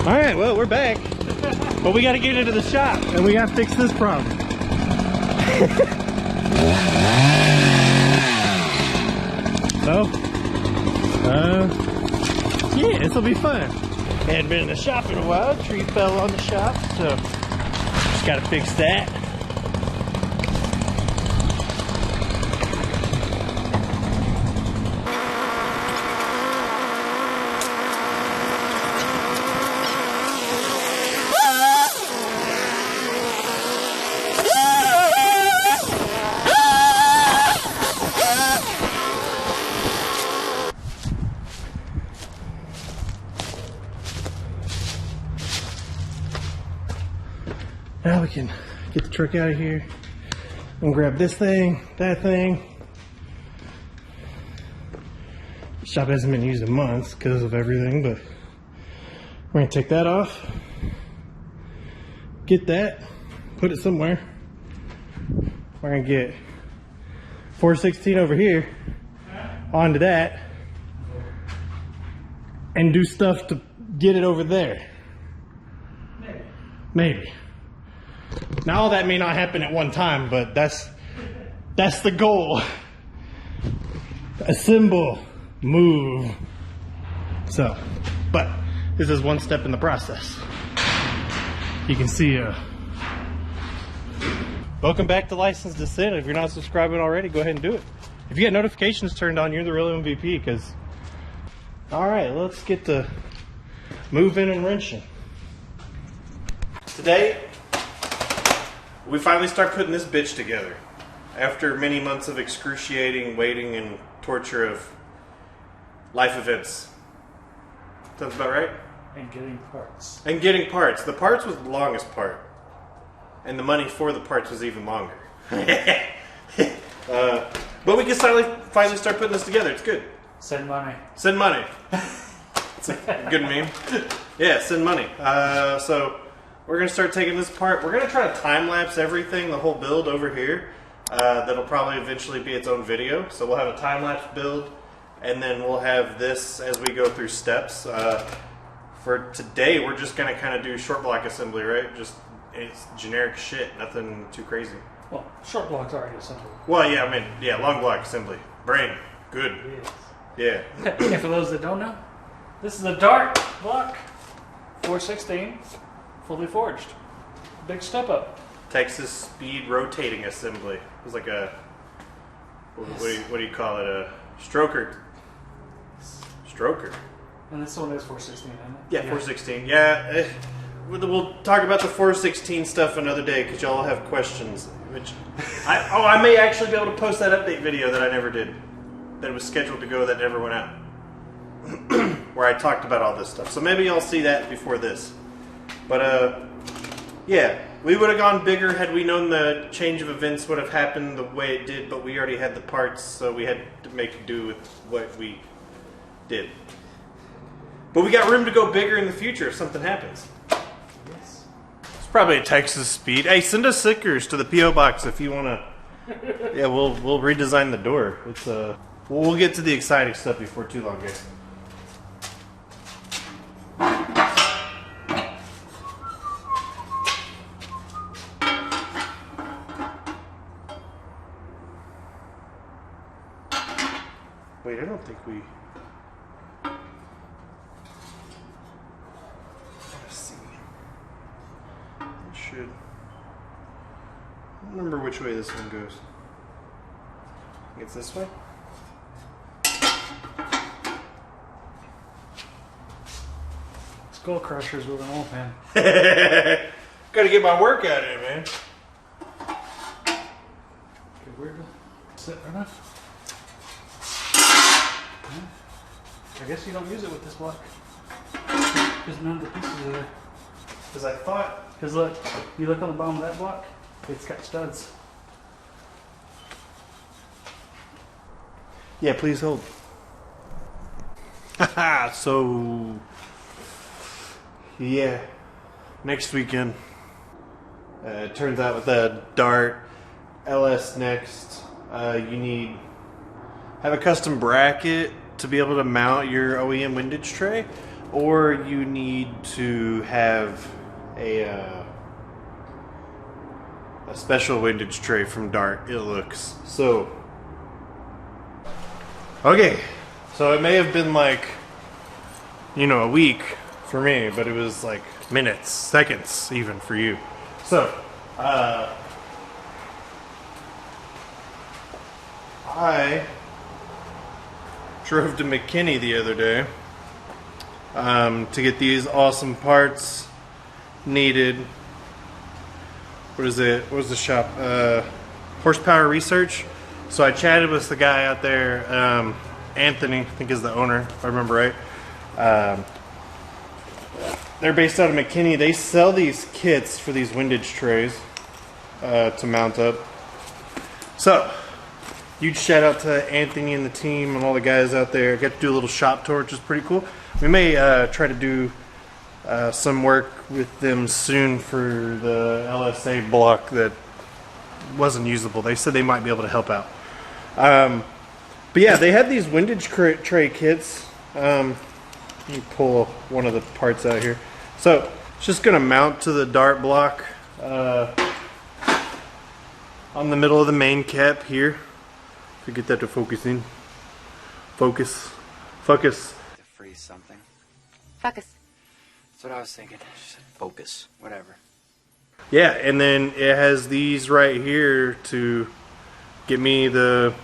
Alright, well, we're back. But we gotta get into the shop and we gotta fix this problem. So, yeah, this'll be fun. Hadn't been in the shop in a while. Tree fell on the shop, so just gotta fix that. Now we can get the truck out of here and grab this thing, that thing. The shop hasn't been used in months because of everything, but we're gonna take that off, get that, put it somewhere. We're gonna get 416 over here onto that and do stuff to get it over there. Maybe. Now all that may not happen at one time, but that's the goal. Assemble, move. So, but this is one step in the process. You can see welcome back to Licensed Descent. If you're not subscribing already, go ahead and do it. If you get notifications turned on, you're the real MVP, because alright, let's get to moving and wrenching. Today we finally start putting this bitch together after many months of excruciating waiting and torture of life events. Sounds about right? And getting parts. And getting parts. The parts was the longest part. And the money for the parts was even longer. But we can finally start putting this together. It's good. Send money. Send money. It's a good meme. Yeah, send money. So we're going to start taking this apart. We're going to try to time-lapse everything, the whole build over here. That'll probably eventually be its own video. So we'll have a time-lapse build, and then we'll have this as we go through steps. For today, we're just going to kind of do short block assembly, right? Just it's generic shit, nothing too crazy. Well, short block's already assembled. Well, yeah, I mean, yeah, long block assembly. Brain, good. Yes. Yeah. And for those that don't know, this is a dark block, 416. Fully forged. Big step up. Texas speed rotating assembly. It was like a, what do you call it? A stroker. Stroker. And this one is 416, isn't it? Yeah, 416. Yeah. We'll talk about the 416 stuff another day because y'all have questions. Which I may actually be able to post that update video that I never did. That was scheduled to go that never went out. Where I talked about all this stuff. So maybe y'all see that before this. But, yeah, we would have gone bigger had we known the change of events would have happened the way it did, but we already had the parts, so we had to make do with what we did. But we got room to go bigger in the future if something happens. Yes. It's probably a Texas speed. Hey, send us stickers to the P.O. Box if you want to. Yeah, we'll redesign the door. It's we'll get to the exciting stuff before too long, guys. Wait, I don't think we... Let's see. It should... I don't remember which way this one goes. I think it's this way? Skull Crusher's with an old man. Gotta get my workout in, man. Okay, where to sit enough? I guess you don't use it with this block. Because none of the pieces are there. Because I thought... Because look, you look on the bottom of that block, it's got studs. Yeah, please hold. Haha, so... Yeah. Next weekend. It turns out with the Dart LS Next, you need... Have a custom bracket to be able to mount your OEM windage tray. or you need to have a special windage tray from Dart, it looks. So, okay, so it may have been like, you know, a week for me, but it was like minutes, seconds even for you. So, I drove to McKinney the other day to get these awesome parts needed. What is it? What was the shop? Horsepower Research. So I chatted with the guy out there, Anthony, I think is the owner, if I remember right. They're based out of McKinney. They sell these kits for these windage trays to mount up. So, huge shout out to Anthony and the team and all the guys out there. I got to do a little shop tour, which is pretty cool. We may try to do some work with them soon for the LSA block that wasn't usable. They said they might be able to help out. But yeah, they had these windage tray kits. Let me pull one of the parts out here. So it's just going to mount to the Dart block on the middle of the main cap here. If we get that to focus in. Focus. Focus. To freeze something. Focus. That's what I was thinking. Just focus. Whatever. Yeah, and then it has these right here to get me the,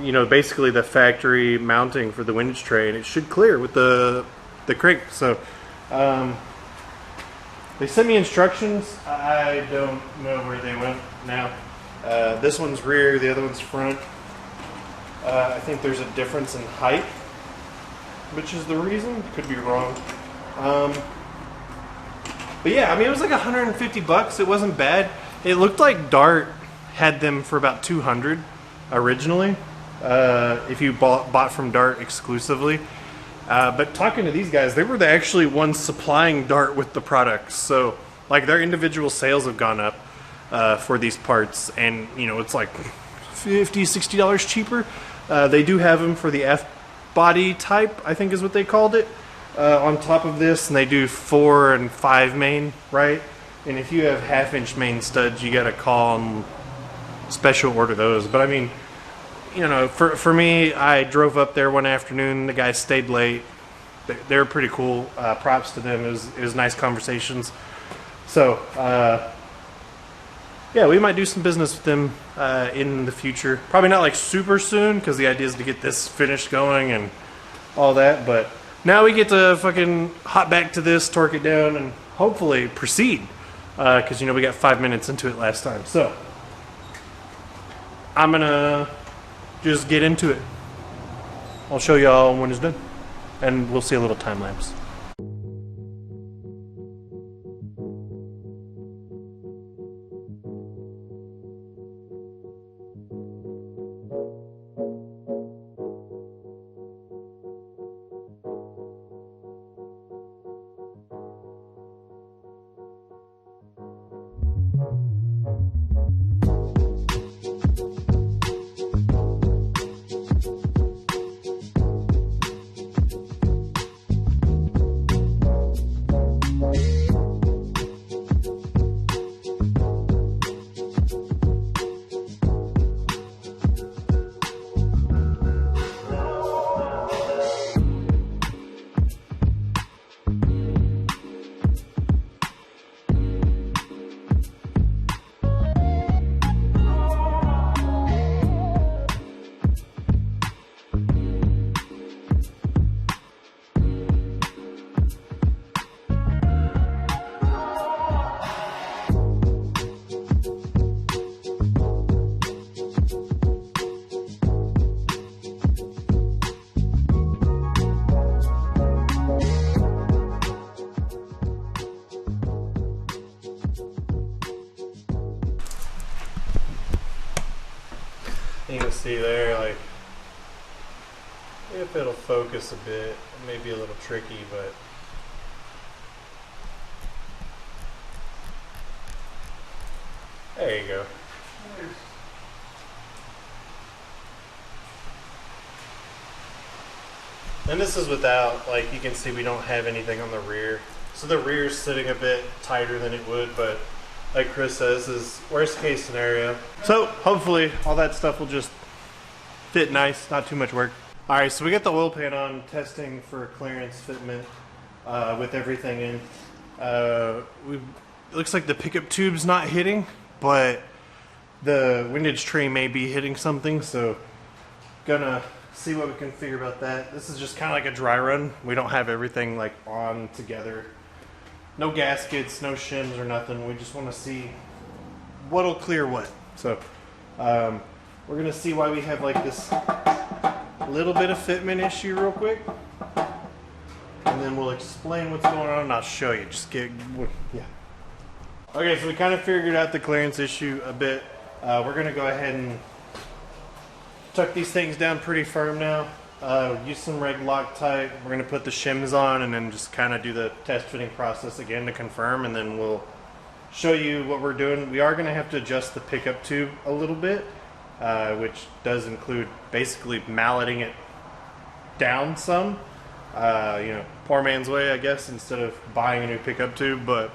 you know, basically the factory mounting for the windage tray, and it should clear with the crank. So they sent me instructions. I don't know where they went now. This one's rear, the other one's front. I think there's a difference in height, which is the reason. Could be wrong. But yeah, I mean, it was like $150. It wasn't bad. It looked like Dart had them for about $200 originally, if you bought from Dart exclusively. But talking to these guys, they were the actually ones supplying Dart with the products. So, like, their individual sales have gone up for these parts, and you know, it's like $50, $60 cheaper. They do have them for the F body type, I think is what they called it. On top of this, and they do 4 and 5 main, right? And if you have half-inch main studs, you gotta call and special order those. But I mean, you know, for me, I drove up there one afternoon. The guys stayed late. They were pretty cool. Props to them. It was nice conversations. So yeah, we might do some business with them in the future. Probably not like super soon, because the idea is to get this finished going and all that, but now we get to fucking hop back to this, torque it down, and hopefully proceed. Because, you know, we got 5 minutes into it last time. So, I'm going to just get into it. I'll show y'all when it's done. And we'll see a little time lapse. You can see there, like, if it'll focus a bit, it may be a little tricky, but there you go. And this is without, like, you can see we don't have anything on the rear. So the rear is sitting a bit tighter than it would, but like Chris says, is worst case scenario. So hopefully all that stuff will just fit nice, not too much work. All right, so we got the oil pan on, testing for clearance fitment with everything in. It looks like the pickup tube's not hitting, but the windage tray may be hitting something, so gonna see what we can figure about that. This is just kind of like a dry run. We don't have everything like on together. No gaskets, no shims or nothing. We just want to see what'll clear what. So we're gonna see why we have like this little bit of fitment issue real quick, and then we'll explain what's going on and I'll show you. Yeah. Okay, so we kind of figured out the clearance issue a bit. We're gonna go ahead and tuck these things down pretty firm now. Use some reg Loctite. We're going to put the shims on and then just kind of do the test fitting process again to confirm, and then we'll show you what we're doing. We are going to have to adjust the pickup tube a little bit, which does include basically malleting it down some. You know, poor man's way, I guess, instead of buying a new pickup tube, but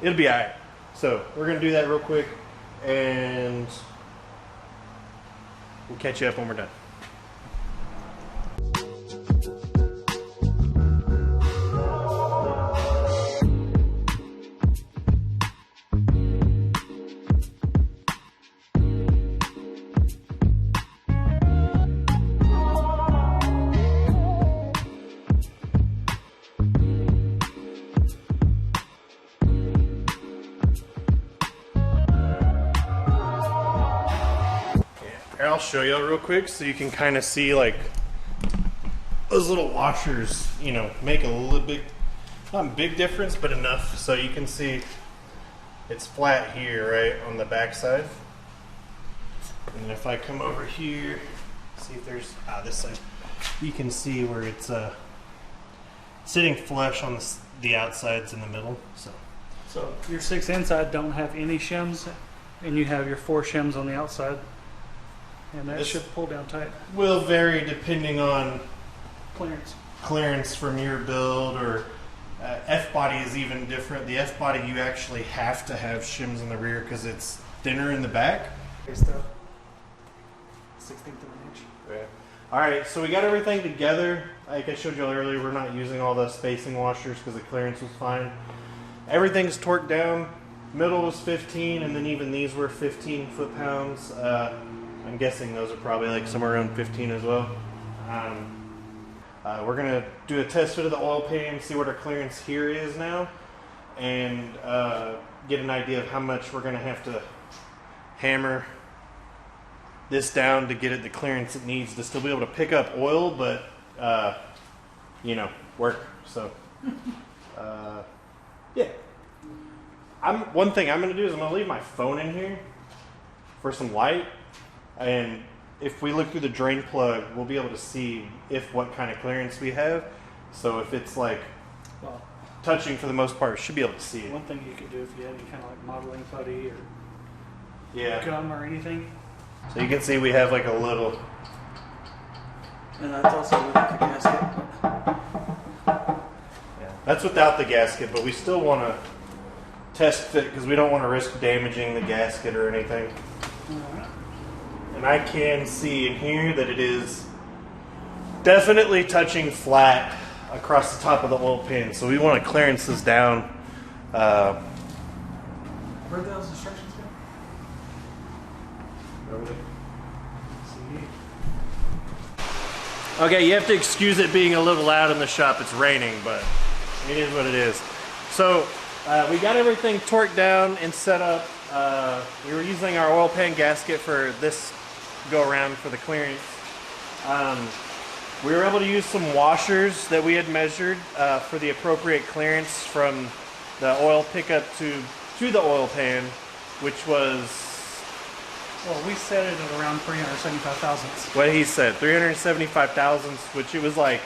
it'll be alright. So we're going to do that real quick, and we'll catch you up when we're done. I'll show you real quick so you can kind of see like those little washers, you know, make a little big, not big difference, but enough so you can see it's flat here, right, on the back side. And if I come over here, see if there's, this side, you can see where it's sitting flush on the outsides in the middle. So your 6 inside don't have any shims, and you have your 4 shims on the outside. And that should pull down tight. Will vary depending on clearance from your build, or F-body is even different. The F-body, you actually have to have shims in the rear because it's thinner in the back. 16th of an inch. Yeah. All right, so we got everything together. Like I showed you earlier, we're not using all the spacing washers because the clearance was fine. Everything's torqued down. Middle was 15, and then even these were 15 foot-pounds. I'm guessing those are probably like somewhere around 15 as well. We're going to do a test fit of the oil pan, see what our clearance here is now, and get an idea of how much we're going to have to hammer this down to get it the clearance it needs to still be able to pick up oil, but, you know, work. So, yeah. One thing I'm going to do is I'm going to leave my phone in here for some light. And if we look through the drain plug, we'll be able to see what kind of clearance we have. So if it's like touching for the most part, we should be able to see it. One thing you could do if you had any kind of like modeling putty or gum or anything. So you can see we have like a little. And that's also without the gasket. Yeah, that's without the gasket, but we still want to test fit because we don't want to risk damaging the gasket or anything. All right. And I can see in here that it is definitely touching flat across the top of the oil pan. So we want to clearance this down. Where'd those instructions go? Okay, you have to excuse it being a little loud in the shop. It's raining, but it is what it is. So we got everything torqued down and set up. We were using our oil pan gasket for this go around for the clearance. We were able to use some washers that we had measured for the appropriate clearance from the oil pickup tube to the oil pan, which was, well, we set it at around 375 thousandths. what he said, 375 thousandths, which it was like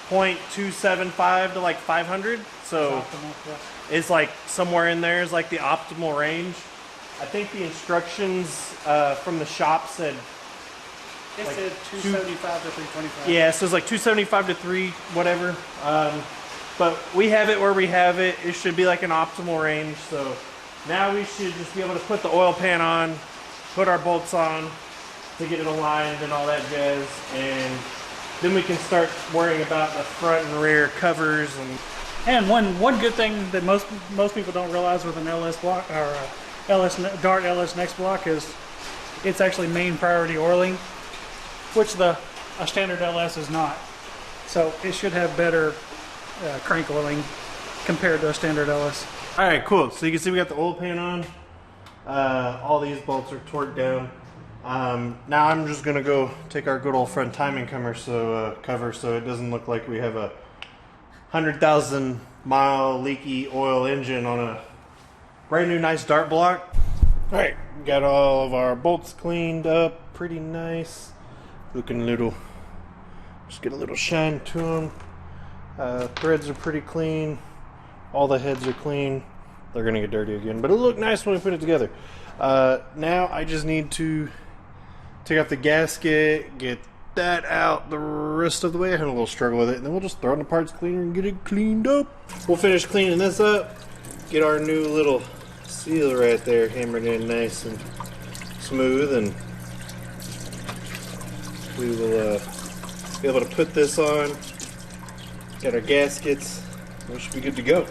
0.275 to like 500. So it's like somewhere in there is like the optimal range. I think the instructions from the shop said It like said 275 to 325. Yeah, so it's like 275 to 3 whatever. But we have it where we have it. It should be like an optimal range. So now we should just be able to put the oil pan on, put our bolts on to get it aligned and all that jazz, and then we can start worrying about the front and rear covers. And one good thing that most people don't realize with an LS block or a Dart LS Next block is it's actually main priority oiling, which a standard LS is not. So it should have better crank oiling compared to a standard LS. All right, cool. So you can see we got the oil pan on. All these bolts are torqued down. Now I'm just gonna go take our good old front timing cover so it doesn't look like we have a 100,000 mile leaky oil engine on a brand new nice Dart block. All right, got all of our bolts cleaned up, pretty nice. Looking little, just get a little shine to them. Threads are pretty clean. All the heads are clean. They're gonna get dirty again, but it'll look nice when we put it together. Now I just need to take out the gasket, get that out the rest of the way. I had a little struggle with it, and then we'll just throw in the parts cleaner and get it cleaned up. We'll finish cleaning this up, get our new little seal right there hammered in nice and smooth, and we will be able to put this on, get our gaskets, we should be good to go.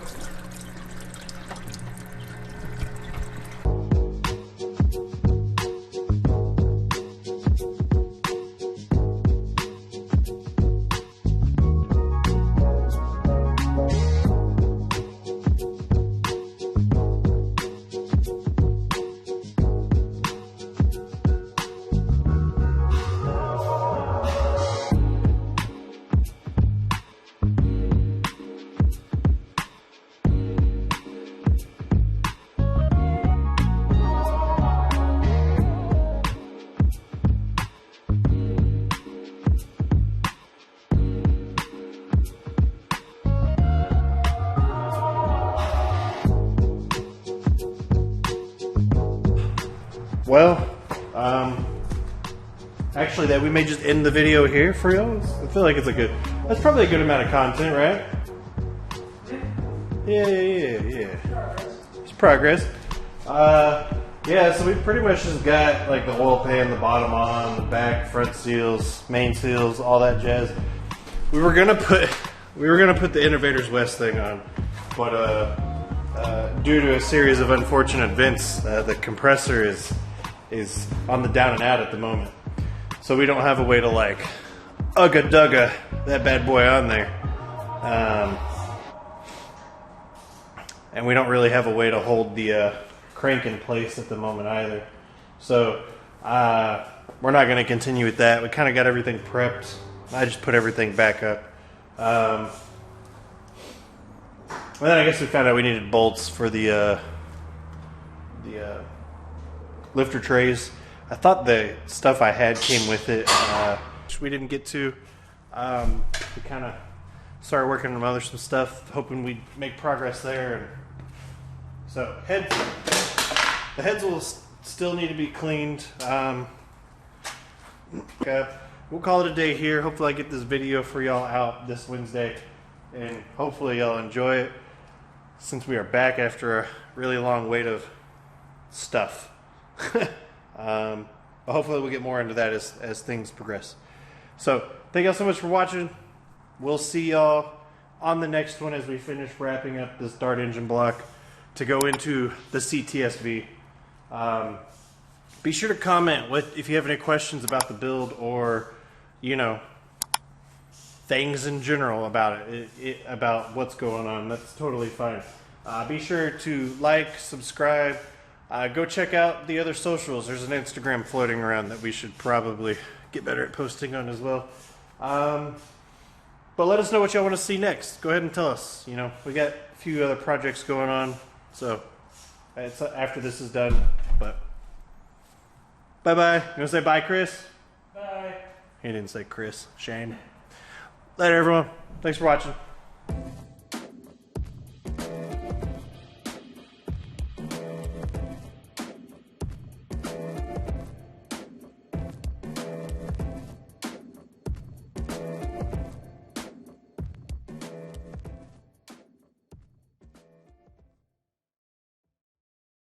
Well, actually, that we may just end the video here for y'all. I feel like that's probably a good amount of content, right? Yeah. It's progress. Yeah, so we pretty much just got like the oil pan, the bottom on, the back, front seals, main seals, all that jazz. We were gonna put the Innovators West thing on, but due to a series of unfortunate events, the compressor is on the down and out at the moment. So we don't have a way to like ugga dugga that bad boy on there. And we don't really have a way to hold the crank in place at the moment either. So we're not going to continue with that. We kind of got everything prepped. I just put everything back up. And then I guess we found out we needed bolts for the lifter trays. I thought the stuff I had came with it, which we didn't get to. We kind of started working on some stuff, hoping we'd make progress there. And so the heads will still need to be cleaned. Okay, we'll call it a day here. Hopefully I get this video for y'all out this Wednesday, and hopefully y'all enjoy it, since we are back after a really long wait of stuff. But hopefully we'll get more into that as things progress. So thank y'all so much for watching. We'll see y'all on the next one as we finish wrapping up this Dart engine block to go into the CTS-V. Be sure to comment if you have any questions about the build, or things in general about it, about what's going on. That's totally fine. Be sure to like, subscribe. Go check out the other socials. There's an Instagram floating around that we should probably get better at posting on as well. But let us know what y'all want to see next. Go ahead and tell us. We got a few other projects going on. So it's after this is done. But bye-bye. You want to say bye, Chris? Bye. He didn't say Chris. Shane. Later, everyone. Thanks for watching.